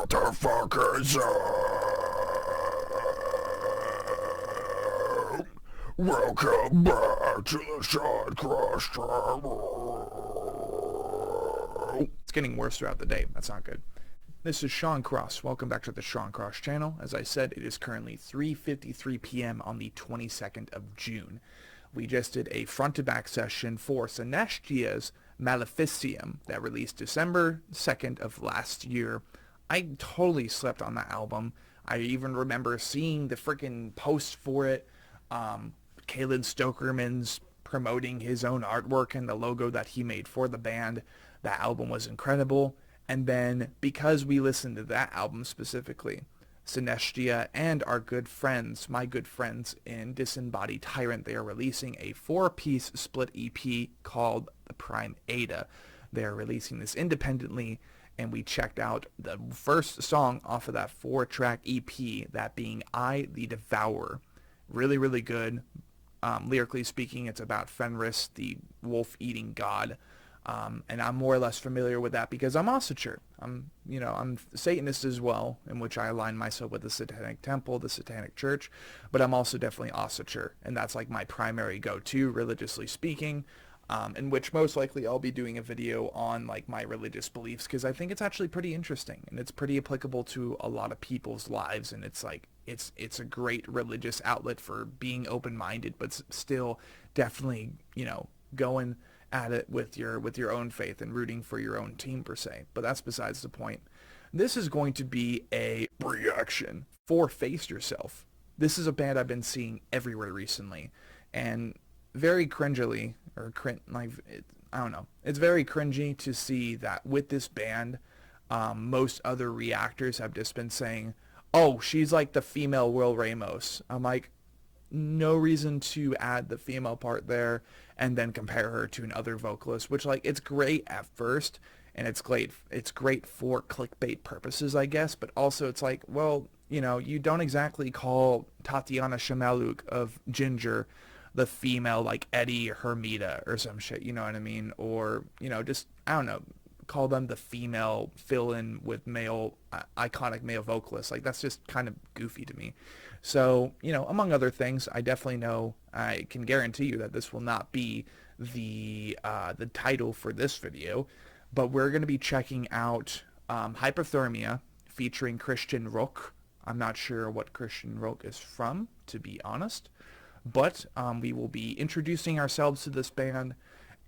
the fuck is up? Welcome back to the Sean Cross channel. It's getting worse throughout the day. That's not good. This is Sean Cross. Welcome back to the Sean Cross channel. As I said, it is currently 3:53 p.m. on the 22nd of June. We just did a front-to-back session for Sinestia's Maleficium that released December 2nd of last year. I totally slept on that album. I even remember seeing the freaking post for it. Kalen Stokerman's promoting his own artwork and the logo that he made for the band. That album was incredible. And then, because we listened to that album specifically, Sinestia and our good friends, my good friends in Disembodied Tyrant, they are releasing a 4-piece split EP called The Prime Ada. They are releasing this independently, and we checked out the first song off of that 4-track EP, that being I the Devourer. Really, really good. Lyrically speaking, it's about Fenris, the wolf-eating god. And I'm more or less familiar with that because I'm Ossature. I'm Satanist as well, in which I align myself with the Satanic Temple, the Satanic Church, but I'm also definitely Ossature, and that's like my primary go-to, religiously speaking, in which most likely I'll be doing a video on like my religious beliefs, because I think it's actually pretty interesting, and it's pretty applicable to a lot of people's lives, and it's like, it's a great religious outlet for being open-minded, but still definitely, going at it with your own faith and rooting for your own team per se. But that's besides the point. This is going to be a Breeaction for Face Yourself. This is a band I've been seeing everywhere recently, and very cringily, I don't know. It's very cringy to see that with this band, most other reactors have just been saying, "Oh, she's like the female Will Ramos." I'm like, no reason to add the female part there and then compare her to another vocalist, which, like, it's great at first and it's great for clickbait purposes, I guess, but also it's like, well, you don't exactly call Tatiana Shamaluk of Ginger the female like Eddie Hermida or some shit, you know what I mean? Or, just, I don't know, call them the female fill-in with male, iconic male vocalists. Like, that's just kind of goofy to me. So, among other things, I definitely know, I can guarantee you that this will not be the title for this video, but we're going to be checking out Hypothermia featuring Christian Roch. I'm not sure what Christian Roch is from, to be honest, but we will be introducing ourselves to this band,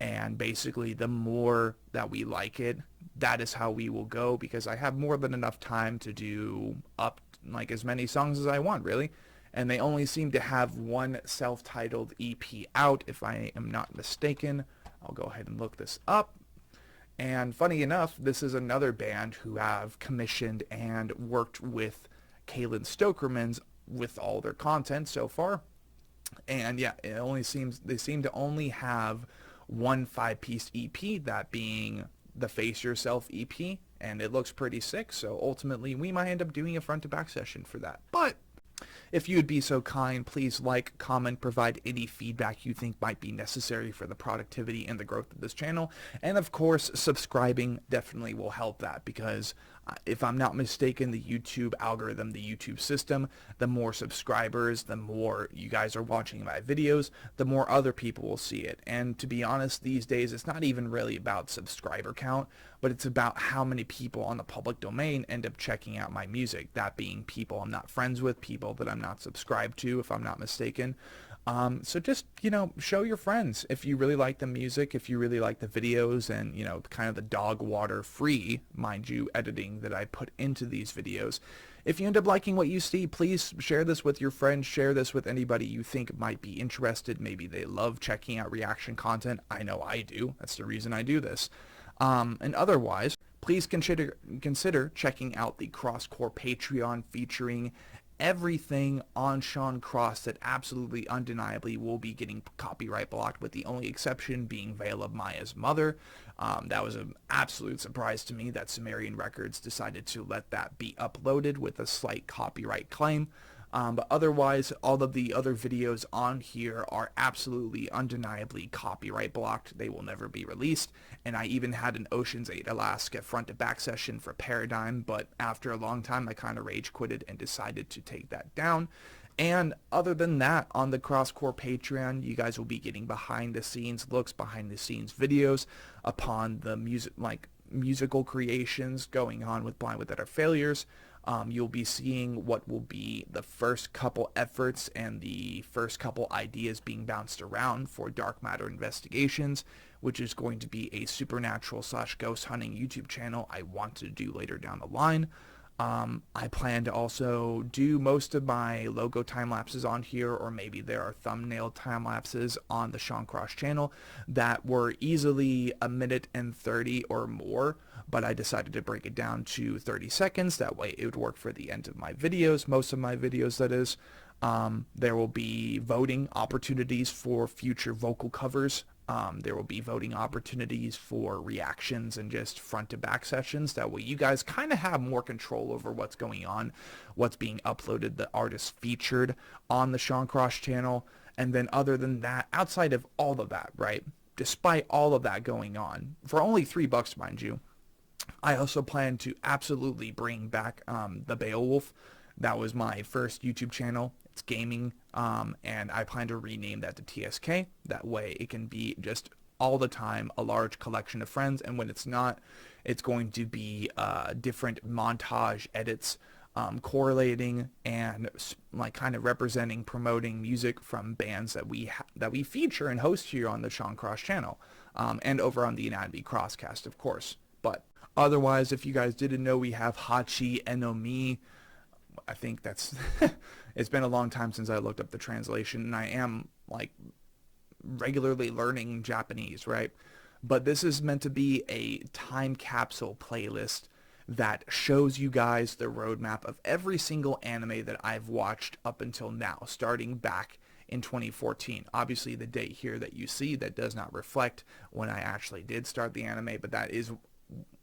and basically the more that we like it, that is how we will go, because I have more than enough time to do up like as many songs as I want, really, and they only seem to have one self-titled EP out, if I am not mistaken. I'll go ahead and look this up. And funny enough, this is another band who have commissioned and worked with Kalen Stokerman's with all their content so far. And yeah, they seem to only have one 5-piece EP, that being the Face Yourself EP, and it looks pretty sick, so ultimately we might end up doing a front-to-back session for that. But if you would be so kind, please like, comment, provide any feedback you think might be necessary for the productivity and the growth of this channel, and of course subscribing definitely will help that, because if I'm not mistaken, the YouTube algorithm, the YouTube system, the more subscribers, the more you guys are watching my videos, the more other people will see it. And to be honest, these days it's not even really about subscriber count, but it's about how many people on the public domain end up checking out my music, that being people I'm not friends with, people that I'm not subscribed to, if I'm not mistaken. So just, show your friends if you really like the music, if you really like the videos, and, kind of the dog water free, mind you, editing that I put into these videos. If you end up liking what you see, please share this with your friends, share this with anybody you think might be interested. Maybe they love checking out reaction content. I know I do. That's the reason I do this. And otherwise, please consider checking out the Crosscore Patreon, featuring everything on Sean Cross that absolutely undeniably will be getting copyright blocked, with the only exception being Veil of Maya's Mother. That was an absolute surprise to me that Sumerian Records decided to let that be uploaded with a slight copyright claim. But otherwise, all of the other videos on here are absolutely undeniably copyright blocked. They will never be released. And I even had an Ocean's 8 Alaska front to back session for Paradigm, but after a long time I kind of rage quitted and decided to take that down. And other than that, on the Crosscore Patreon, you guys will be getting behind the scenes looks, behind the scenes videos upon the musical creations going on with Blind Without Our Failures. You'll be seeing what will be the first couple efforts and the first couple ideas being bounced around for Dark Matter Investigations, which is going to be a supernatural/ghost hunting YouTube channel I want to do later down the line. I plan to also do most of my logo time lapses on here, or maybe there are thumbnail time lapses on the Sean Cross channel that were easily 1:30 or more, but I decided to break it down to 30 seconds. That way it would work for the end of my videos, most of my videos that is. There will be voting opportunities for future vocal covers. There will be voting opportunities for reactions and just front to back sessions. That way you guys kind of have more control over what's going on, what's being uploaded, the artists featured on the Sean Cross channel. And then other than that, outside of all of that, right, despite all of that going on, for only $3, mind you, I also plan to absolutely bring back the Beowulf. That was my first YouTube channel. It's gaming, and I plan to rename that to TSK. That way it can be just all the time a large collection of friends, and when it's not, it's going to be different montage edits correlating and like kind of representing, promoting music from bands that we feature and host here on the Sean Cross channel, and over on the Anatomy Crosscast, of course. But otherwise, if you guys didn't know, we have Hachi Enomi. I think that's it's been a long time since I looked up the translation, and I am like regularly learning Japanese, right? But this is meant to be a time capsule playlist that shows you guys the roadmap of every single anime that I've watched up until now, starting back in 2014. Obviously the date here that you see, that does not reflect when I actually did start the anime, but that is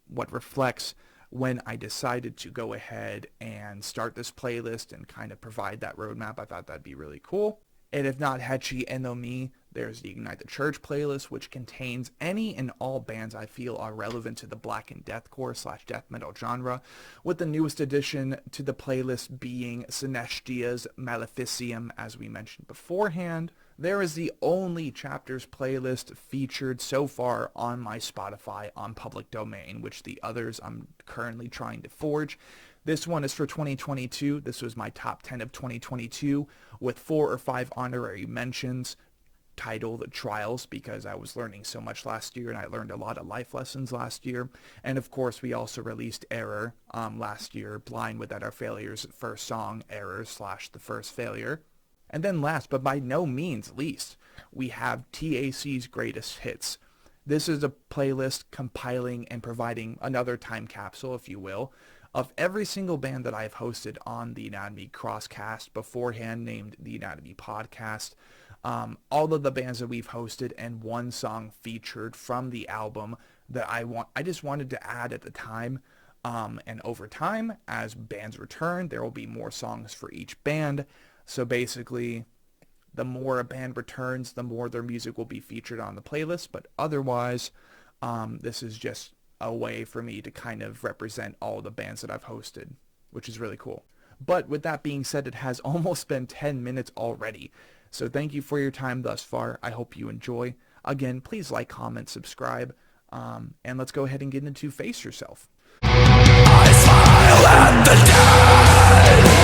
what reflects when I decided to go ahead and start this playlist and kind of provide that roadmap. I thought that'd be really cool. And if not Hachi Enomi, there's the Ignite the Church playlist, which contains any and all bands I feel are relevant to the black and deathcore/death metal genre, with the newest addition to the playlist being Sinestia's Maleficium, as we mentioned beforehand. There is the only chapters playlist featured so far on my Spotify on public domain, which the others I'm currently trying to forge. This one is for 2022. This was my top 10 of 2022 with 4 or 5 honorary mentions titled Trials, because I was learning so much last year and I learned a lot of life lessons last year. And of course, we also released Error last year, Blind Without Our Failures' first song, Error / The First Failure. And then last, but by no means least, we have TAC's Greatest Hits. This is a playlist compiling and providing another time capsule, if you will, of every single band that I've hosted on the Anatomy Crosscast, beforehand named the Anatomy Podcast. All of the bands that we've hosted and one song featured from the album that I just wanted to add at the time. And over time, as bands return, there will be more songs for each band. So basically, the more a band returns, the more their music will be featured on the playlist. But otherwise, this is just a way for me to kind of represent all the bands that I've hosted, which is really cool. But with that being said, it has almost been 10 minutes already. So thank you for your time thus far. I hope you enjoy. Again, please like, comment, subscribe, and let's go ahead and get into Face Yourself. I smile at the dead.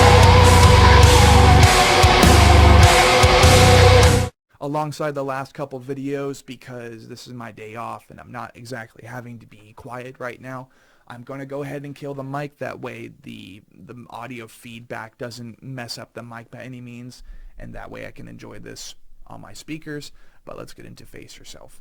Alongside the last couple videos, because this is my day off and I'm not exactly having to be quiet right now, I'm going to go ahead and kill the mic. That way the audio feedback doesn't mess up the mic by any means, and that way I can enjoy this on my speakers. But let's get into Face Yourself.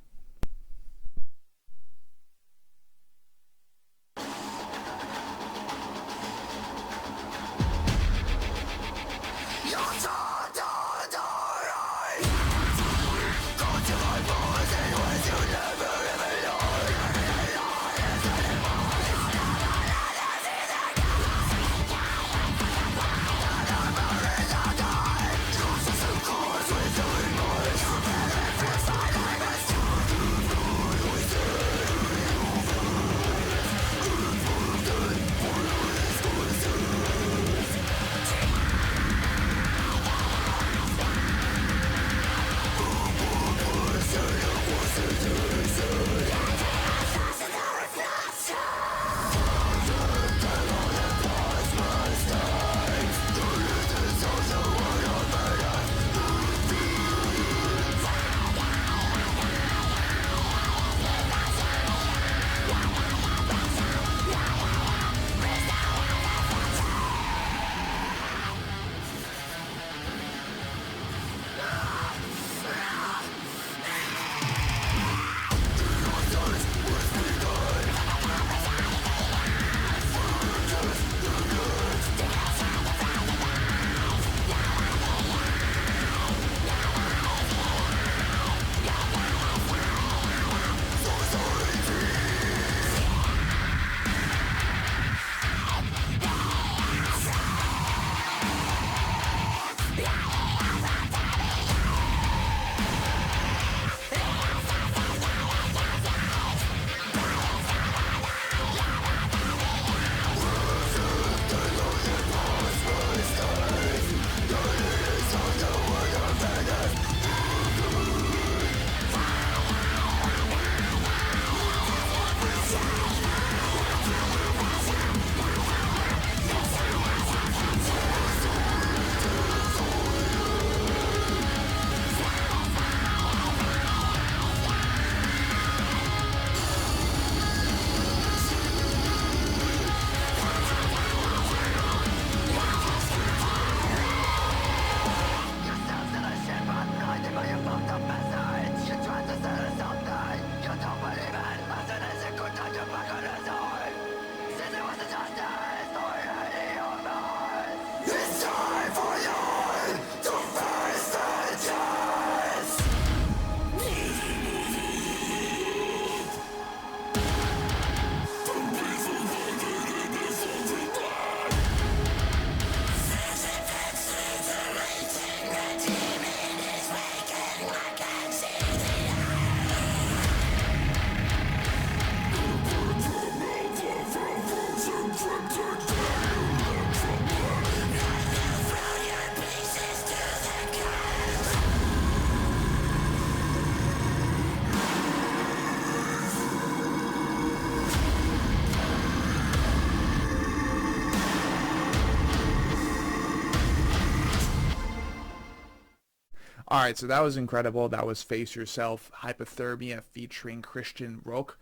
Alright, so that was incredible. That was Face Yourself, Hypothermia featuring Christian Roch,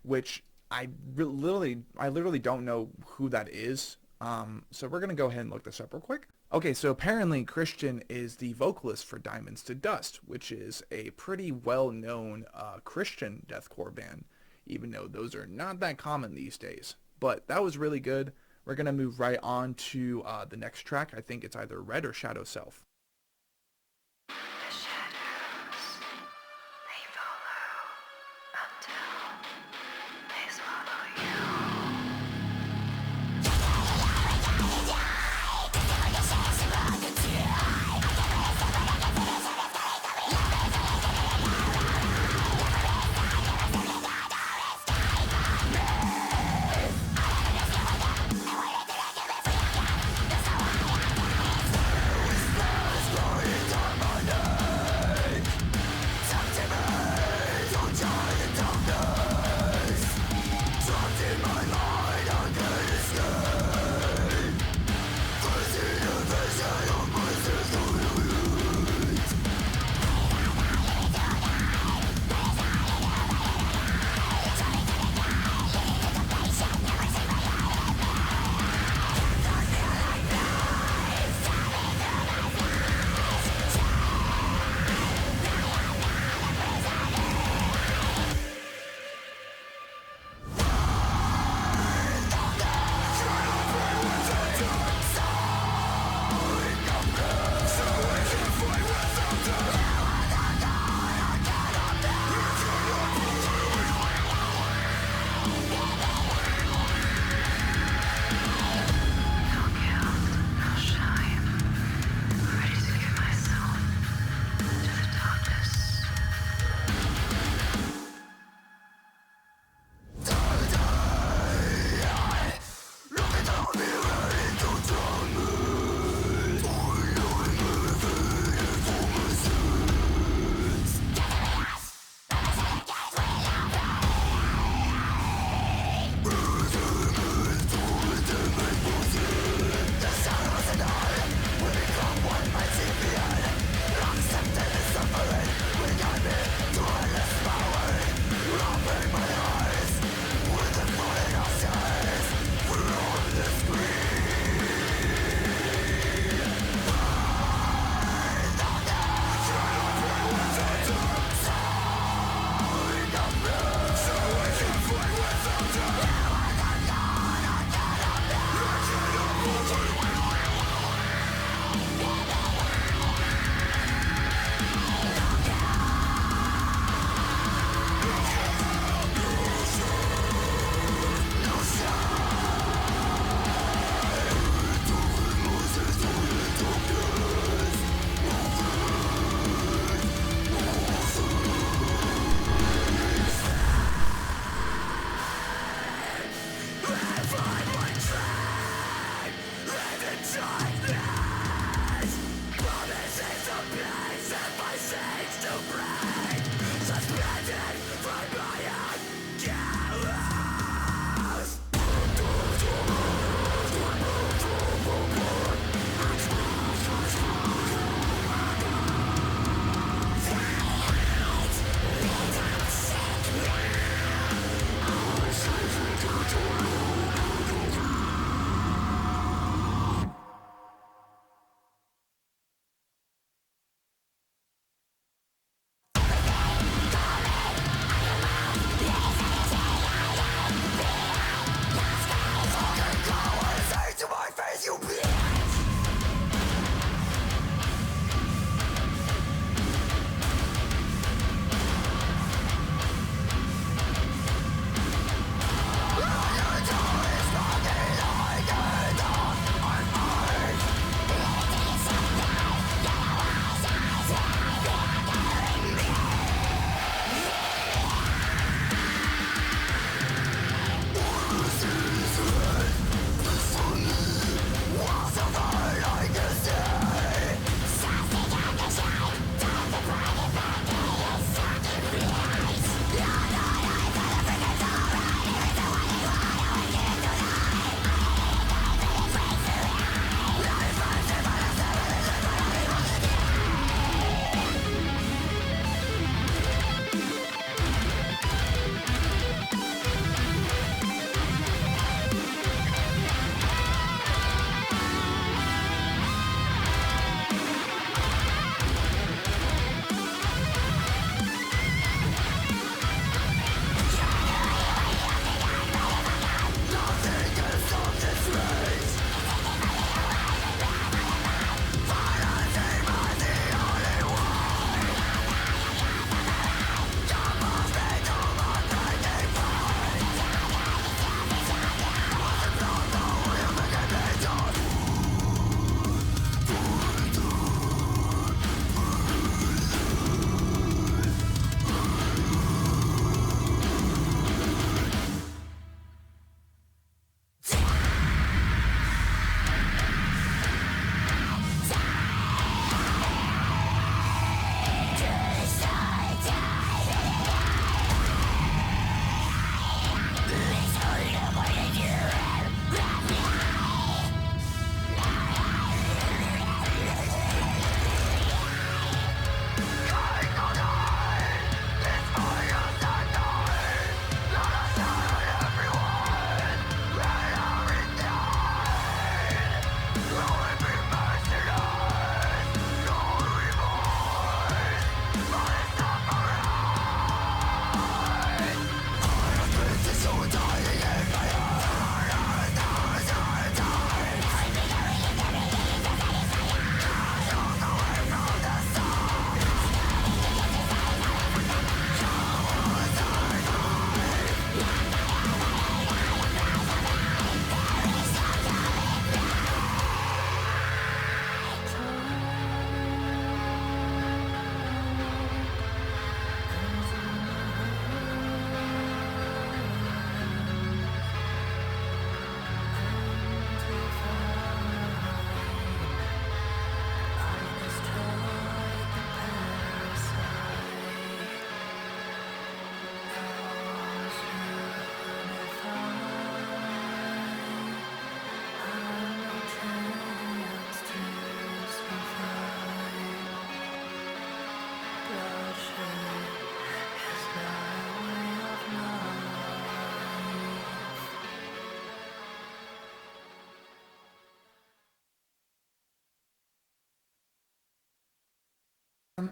which I literally don't know who that is. So we're going to go ahead and look this up real quick. Okay, so apparently Christian is the vocalist for Diamonds to Dust, which is a pretty well-known Christian deathcore band, even though those are not that common these days. But that was really good. We're going to move right on to the next track. I think it's either Red or Shadow Self. The shadows, they follow until they swallow you.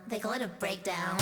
They call it a breakdown.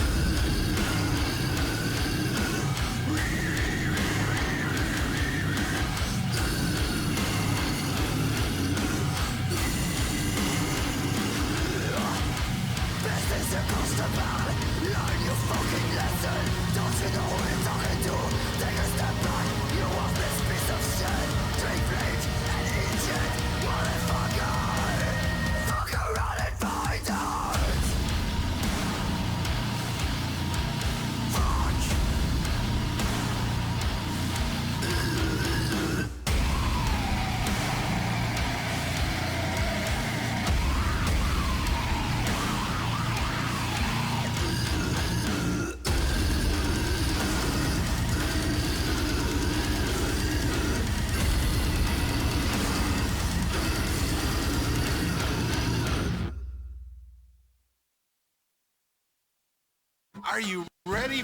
Are you ready?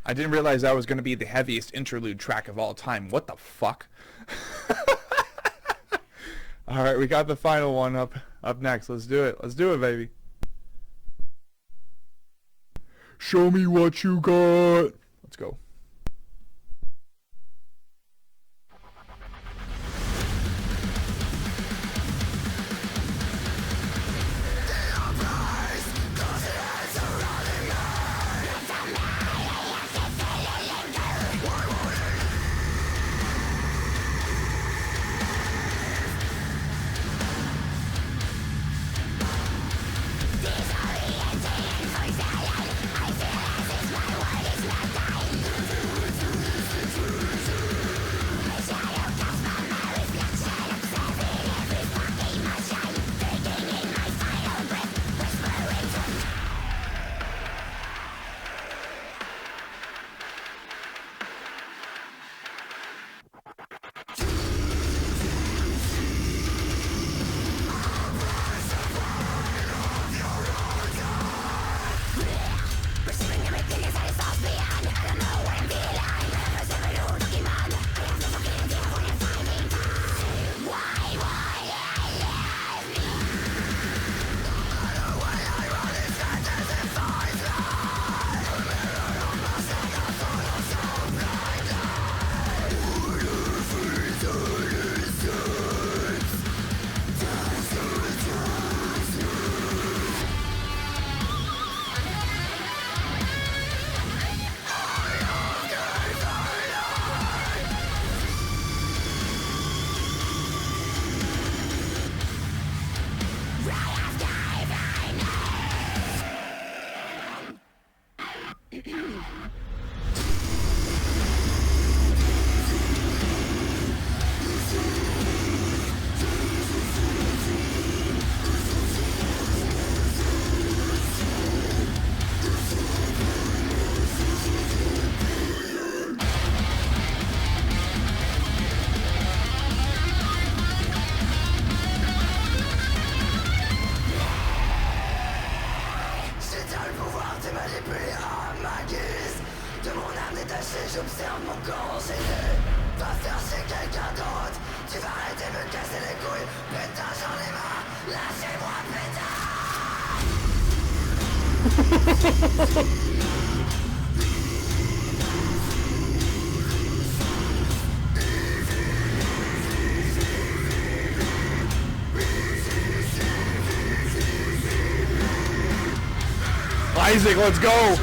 I didn't realize that was going to be the heaviest interlude track of all time. What the fuck? Alright, we got the final one up next. Let's do it. Let's do it, baby. Show me what you got. Let's go. Isaac, let's go!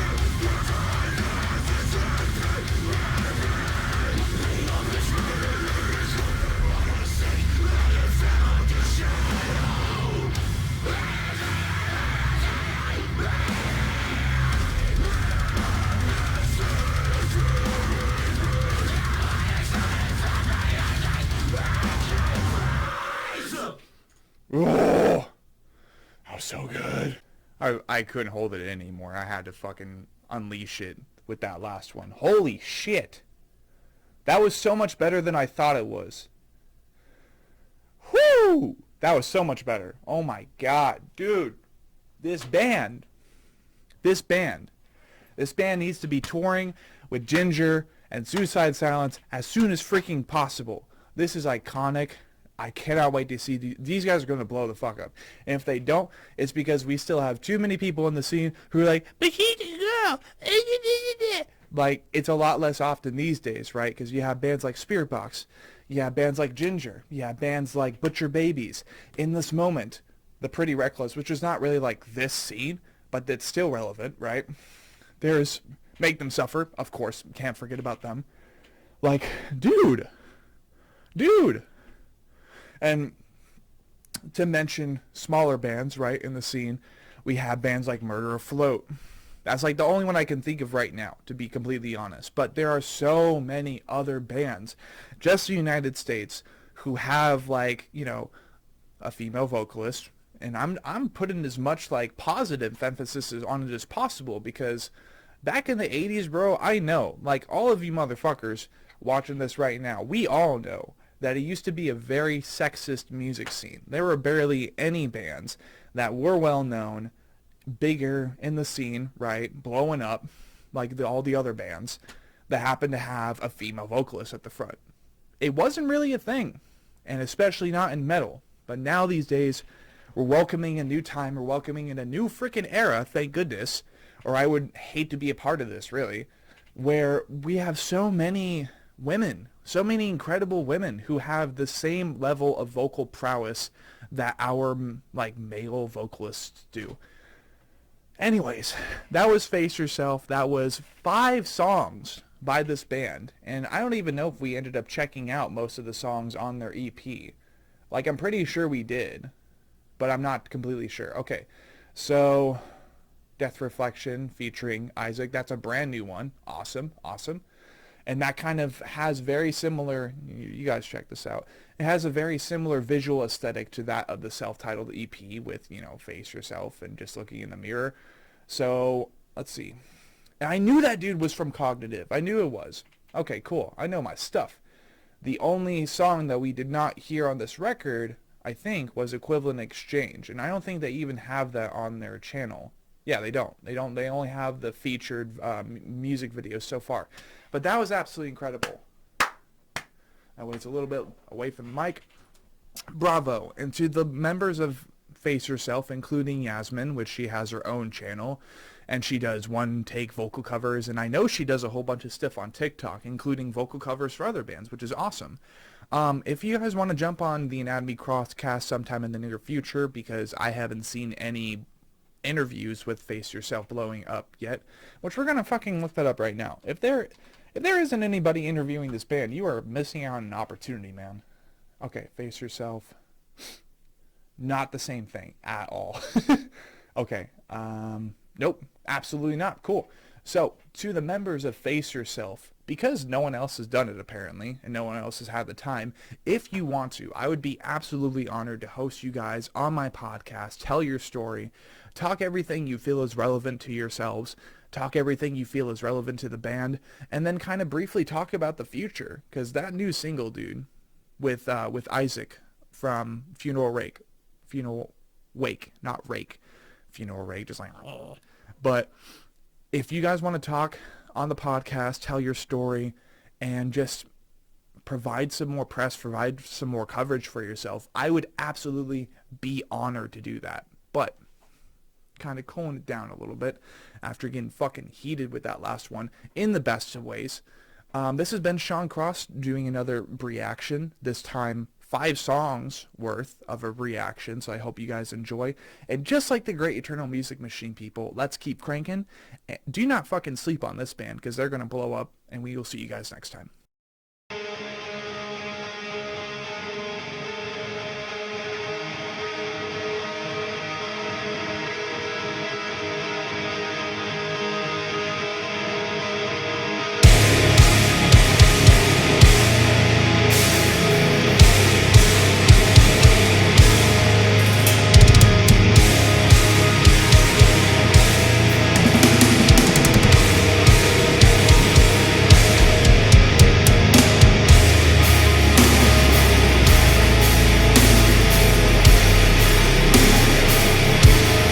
Oh, that was so good. I couldn't hold it in anymore. I had to fucking unleash it with that last one. Holy shit. That was so much better than I thought it was. Whoo! That was so much better. Oh my god. Dude, this band needs to be touring with Ginger and Suicide Silence as soon as freaking possible. This is iconic. I cannot wait to see these guys are going to blow the fuck up. And if they don't, it's because we still have too many people in the scene who are like, but she's a girl. Like, it's a lot less often these days, right? Because you have bands like Spirit Box. You have bands like Ginger. You have bands like Butcher Babies. In this moment, the Pretty Reckless, which is not really like this scene, but that's still relevant, right? There's Make Them Suffer, of course. Can't forget about them. Like, dude. And to mention smaller bands, right, in the scene, we have bands like Murder Afloat. That's like the only one I can think of right now, to be completely honest. But there are so many other bands, just the United States, who have, like, you know, a female vocalist. And I'm putting as much, like, positive emphasis on it as possible, because back in the 80s, bro, I know, like, all of you motherfuckers watching this right now, we all know that it used to be a very sexist music scene. There were barely any bands that were well known, bigger in the scene, right, blowing up, like all the other bands, that happened to have a female vocalist at the front. It wasn't really a thing, and especially not in metal. But now these days, we're welcoming a new time, we're welcoming in a new freaking era, thank goodness, or I would hate to be a part of this, really, where we have so many women, so many incredible women who have the same level of vocal prowess that our, like, male vocalists do. Anyways, that was Face Yourself. That was 5 songs by this band, and I don't even know if we ended up checking out most of the songs on their EP. Like, I'm pretty sure we did, but I'm not completely sure. Okay, so Death Reflection featuring Issac, that's a brand new one. Awesome. And that kind of has very similar, you guys check this out, it has a very similar visual aesthetic to that of the self-titled EP with, you know, Face Yourself and just looking in the mirror. So, let's see. And I knew that dude was from Cognitive. I knew it was. Okay, cool. I know my stuff. The only song that we did not hear on this record, I think, was Equivalent Exchange. And I don't think they even have that on their channel. Yeah, they don't. They only have the featured music videos so far. But that was absolutely incredible. I was a little bit away from the mic. Bravo. And to the members of Face Yourself, including Yasmine, which she has her own channel, and she does one-take vocal covers, and I know she does a whole bunch of stuff on TikTok, including vocal covers for other bands, which is awesome. If you guys want to jump on the Anatomy Crosscast sometime in the near future, because I haven't seen any interviews with Face Yourself blowing up yet, which we're gonna fucking look that up right now. If there isn't anybody interviewing this band, you are missing out on an opportunity, man. Okay, Face Yourself, not the same thing at all. Okay, nope, absolutely not. Cool. So, to the members of Face Yourself, because no one else has done it apparently, and no one else has had the time, if you want to, I would be absolutely honored to host you guys on my podcast, tell your story, talk everything you feel is relevant to yourselves, talk everything you feel is relevant to the band, and then kind of briefly talk about the future, because that new single, dude, with Issac from Funeral Wake, not Rake, Funeral Rake, just like, oh. But if you guys want to talk on the podcast, tell your story, and just provide some more press, provide some more coverage for yourself, I would absolutely be honored to do that. But kind of cooling it down a little bit after getting fucking heated with that last one in the best of ways. This has been Sean Cross doing another Breeaction, this time 5 songs worth of a Breeaction, so I hope you guys enjoy. And just like the Great Eternal Music Machine people, let's keep cranking. Do not fucking sleep on this band, because they're going to blow up, and we will see you guys next time.